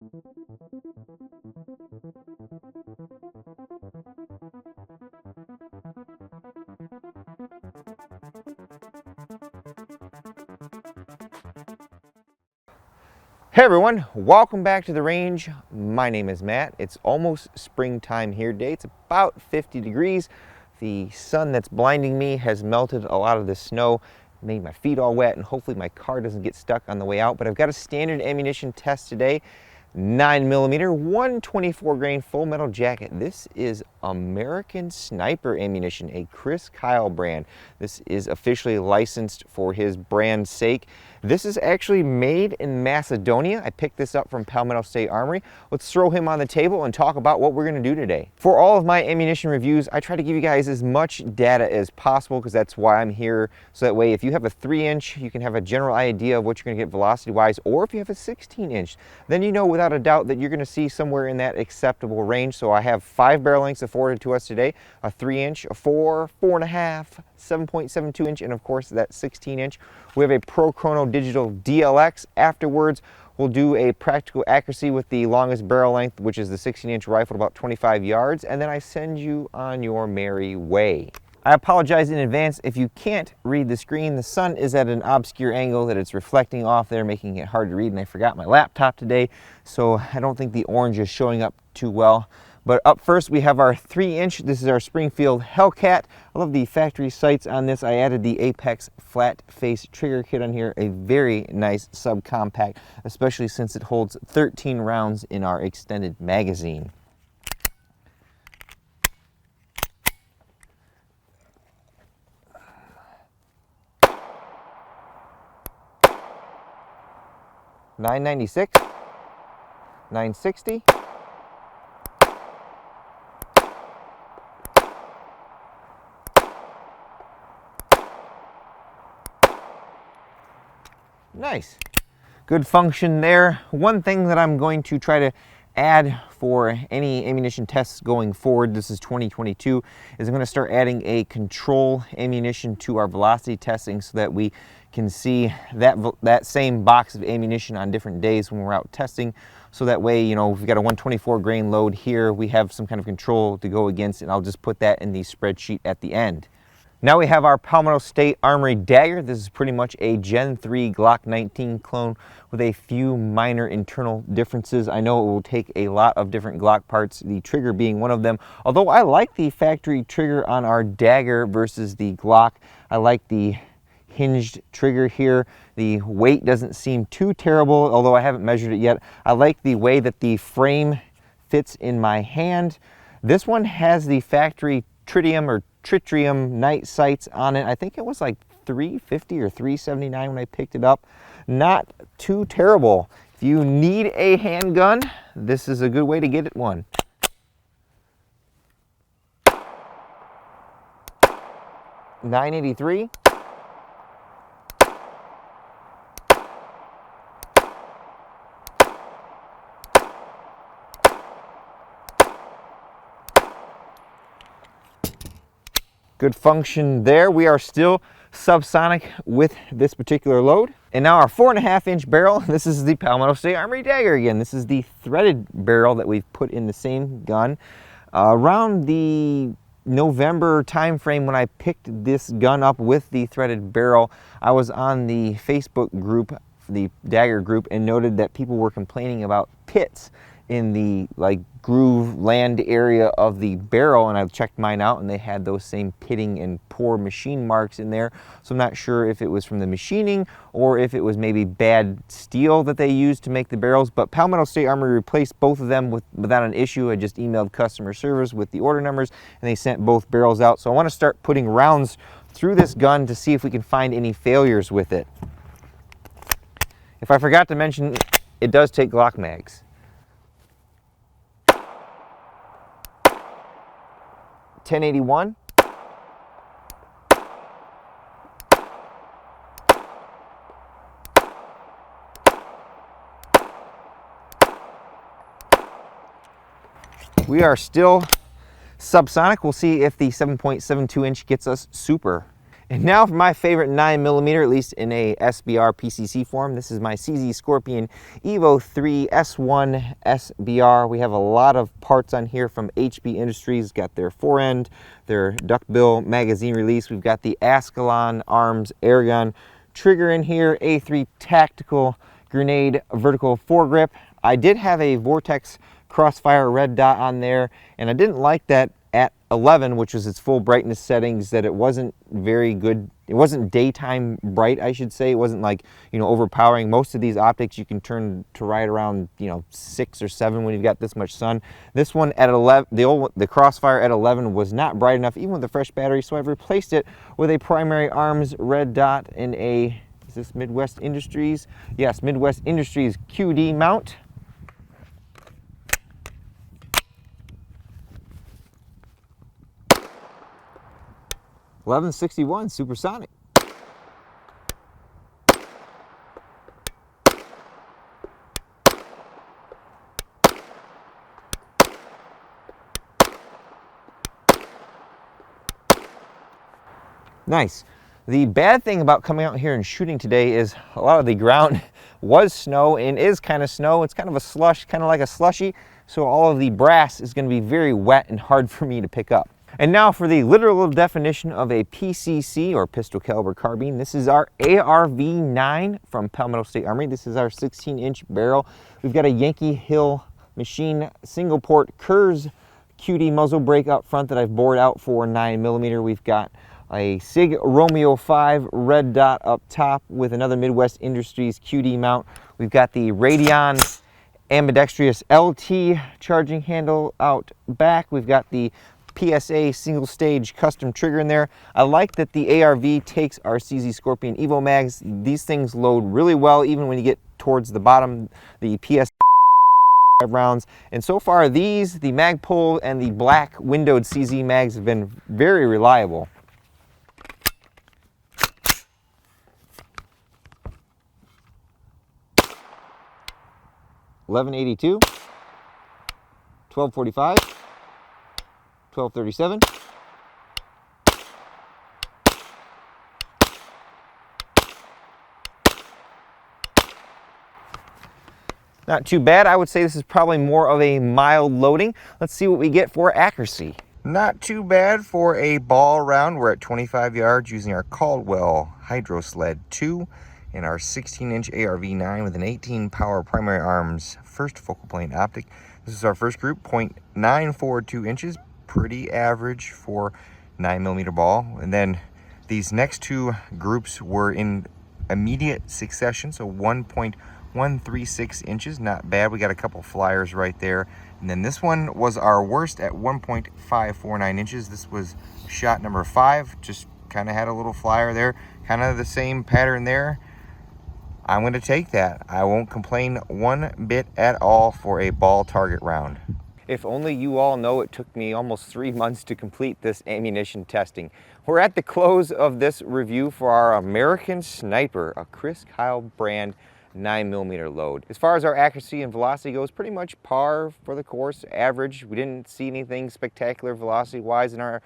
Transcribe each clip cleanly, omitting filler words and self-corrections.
Hey everyone, welcome back to the range. My name is Matt. It's almost springtime here today. It's about 50 degrees. The sun that's blinding me has melted a lot of the snow, made my feet all wet, and hopefully my car doesn't get stuck on the way out. But I've got a standard ammunition test today. 9mm, 124 grain full metal jacket. This is American Sniper ammunition, a Chris Kyle brand. This is officially licensed for his brand's sake. This is actually made in Macedonia. I picked this up from Palmetto State Armory. Let's throw him on the table and talk about what we're going to do today. For all of my ammunition reviews, I try to give you guys as much data as possible because that's why I'm here. So that way, if you have a 3-inch, you can have a general idea of what you're going to get velocity-wise, or if you have a 16-inch, then you know without a doubt that you're going to see somewhere in that acceptable range. So I have 5 barrel lengths afforded to us today: a 3-inch, a 4, 4.5, 7.72 inch, and of course that 16-inch. We have a Pro Chrono Digital DLX. Afterwards, we'll do a practical accuracy with the longest barrel length, which is the 16-inch rifle, about 25 yards, and then I send you on your merry way. I apologize in advance if you can't read the screen. The sun is at an obscure angle that it's reflecting off there, making it hard to read, and I forgot my laptop today, so I don't think the orange is showing up too well. But up first, we have our 3-inch. This is our Springfield Hellcat. I love the factory sights on this. I added the Apex flat face trigger kit on here. A very nice subcompact, especially since it holds 13 rounds in our extended magazine. .996, 960. Nice. Good function there. One thing that I'm going to try to add for any ammunition tests going forward, this is 2022, is I'm going to start adding a control ammunition to our velocity testing so that we can see that same box of ammunition on different days when we're out testing. So that way, you know, if we've got a 124 grain load here, we have some kind of control to go against, and I'll just put that in the spreadsheet at the end. Now we have our Palmetto State Armory dagger. This is pretty much a Gen 3 Glock 19 clone with a few minor internal differences. I know it will take a lot of different Glock parts, the trigger being one of them. Although I like the factory trigger on our dagger versus the Glock. I like the hinged trigger here. The weight doesn't seem too terrible, although I haven't measured it yet. I like the way that the frame fits in my hand. This one has the factory tritium night sights on it. I think it was like $350 or $379 when I picked it up. Not too terrible. If you need a handgun, this is a good way to get it one. $983. Good function there. We are still subsonic with this particular load. And now our 4.5-inch barrel. This is the Palmetto State Armory dagger again. This is the threaded barrel that we've put in the same gun. Around the November time frame when I picked this gun up with the threaded barrel, I was on the Facebook group, the dagger group, and noted that people were complaining about pits in the groove land area of the barrel, and I checked mine out and they had those same pitting and pour machine marks in there. So I'm not sure if it was from the machining or if it was maybe bad steel that they used to make the barrels, but Palmetto State Armory replaced both of them without an issue. I just emailed customer service with the order numbers and they sent both barrels out. So I want to start putting rounds through this gun to see if we can find any failures with it. If I forgot to mention, it does take Glock mags. 1081. We are still subsonic. We'll see if the 7.72 inch gets us super. And now for my favorite 9mm, at least in a SBR PCC form. This is my CZ Scorpion Evo 3 S1 SBR. We have a lot of parts on here from HB Industries. Got their fore-end, their duckbill magazine release. We've got the Ascalon Arms air gun trigger in here, A3 tactical grenade vertical foregrip. I did have a Vortex Crossfire red dot on there, and I didn't like that at 11, which was its full brightness settings, that it wasn't very good. It wasn't daytime bright, I should say. It wasn't like, you know, overpowering. Most of these optics you can turn to right around, you know, 6 or 7 when you've got this much sun. This one at 11, the Crossfire at 11 was not bright enough, even with the fresh battery, so I've replaced it with a primary arms red dot in a, is this Midwest Industries? Yes, Midwest Industries QD mount. .1161 supersonic. Nice. The bad thing about coming out here and shooting today is a lot of the ground was snow and is kind of snow. It's kind of a slush, kind of like a slushy. So all of the brass is going to be very wet and hard for me to pick up. And now for the literal definition of a PCC, or pistol caliber carbine. This is our ARV9 from Palmetto State Armory. This is our 16-inch barrel. We've got a Yankee Hill machine single port Kurz QD muzzle brake up front that I've bored out for 9mm. We've got a SIG Romeo 5 red dot up top with another Midwest Industries QD mount. We've got the Radeon ambidextrous LT charging handle out back. We've got the PSA single stage custom trigger in there. I like that the ARV takes our CZ Scorpion Evo mags. These things load really well even when you get towards the bottom, the PS rounds. And so far these, the Magpul and the black windowed CZ mags, have been very reliable. .1182, 1245, 1237. Not too bad. I would say this is probably more of a mild loading. Let's see what we get for accuracy. Not too bad for a ball round. We're at 25 yards using our Caldwell Hydro Sled 2 and our 16-inch ARV9 with an 18 power primary arms first focal plane optic. This is our first group, 0.942 inches. Pretty average for 9mm ball. And then these next two groups were in immediate succession, so 1.136 inches, not bad. We got a couple flyers right there. And then this one was our worst at 1.549 inches. This was shot number 5, just kind of had a little flyer there, kind of the same pattern there. I'm going to take that. I won't complain one bit at all for a ball target round. If only you all know it took me almost 3 months to complete this ammunition testing. We're at the close of this review for our American Sniper, a Chris Kyle brand 9mm load. As far as our accuracy and velocity goes, pretty much par for the course, average. We didn't see anything spectacular velocity-wise, and our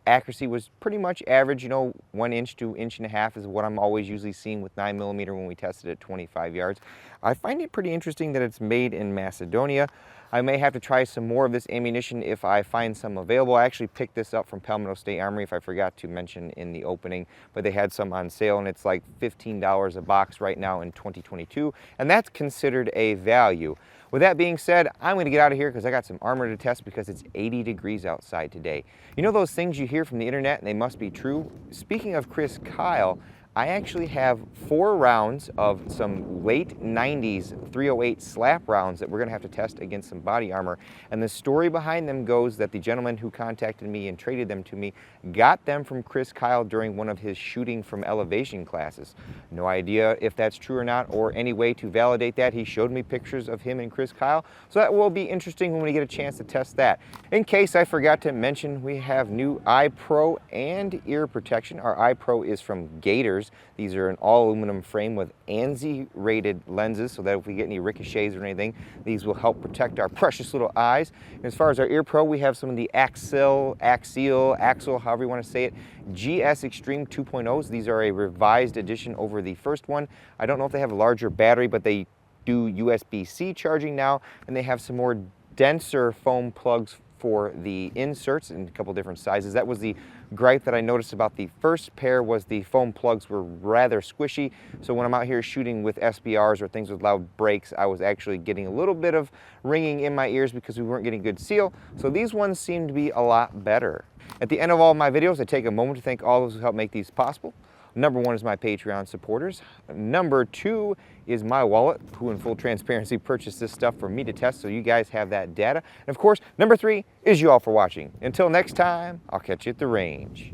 accuracy was pretty much average. You know, 1 inch to 1.5 inches is what I'm always usually seeing with 9mm when we tested at 25 yards. I find it pretty interesting that it's made in Macedonia. I may have to try some more of this ammunition if I find some available. I actually picked this up from Palmetto State Armory, if I forgot to mention in the opening, but they had some on sale and it's like $15 a box right now in 2022, and that's considered a value. With that being said, I'm going to get out of here because I got some armor to test because it's 80 degrees outside today. You know those things you hear from the internet and they must be true? Speaking of Chris Kyle, I actually have 4 rounds of some late 90s 308 slap rounds that we're going to have to test against some body armor. And the story behind them goes that the gentleman who contacted me and traded them to me got them from Chris Kyle during one of his shooting from elevation classes. No idea if that's true or not, or any way to validate that. He showed me pictures of him and Chris Kyle, so that will be interesting when we get a chance to test that. In case I forgot to mention, we have new eye pro and ear protection. Our eye pro is from Gators. course, these are an all aluminum frame with A.N.Z.E rated lenses, so that if we get any ricochets or anything, these will help protect our precious little eyes. And as far as our ear pro, we have some of the Axle, however you want to say it, GS Extreme 2.0s. These are a revised edition over the first one. I don't know if they have a larger battery, but they do USB-C charging now, and they have some more denser foam plugs for the inserts in a couple different sizes. That was the gripe that I noticed about the first pair, was the foam plugs were rather squishy. So when I'm out here shooting with SBRs or things with loud brakes, I was actually getting a little bit of ringing in my ears because we weren't getting good seal. So these ones seem to be a lot better. At the end of all my videos, I take a moment to thank all those who help make these possible. Number one is my Patreon supporters. Number two is my wallet, who in full transparency purchased this stuff for me to test, so you guys have that data. And of course, number three is you all for watching. Until next time, I'll catch you at the range.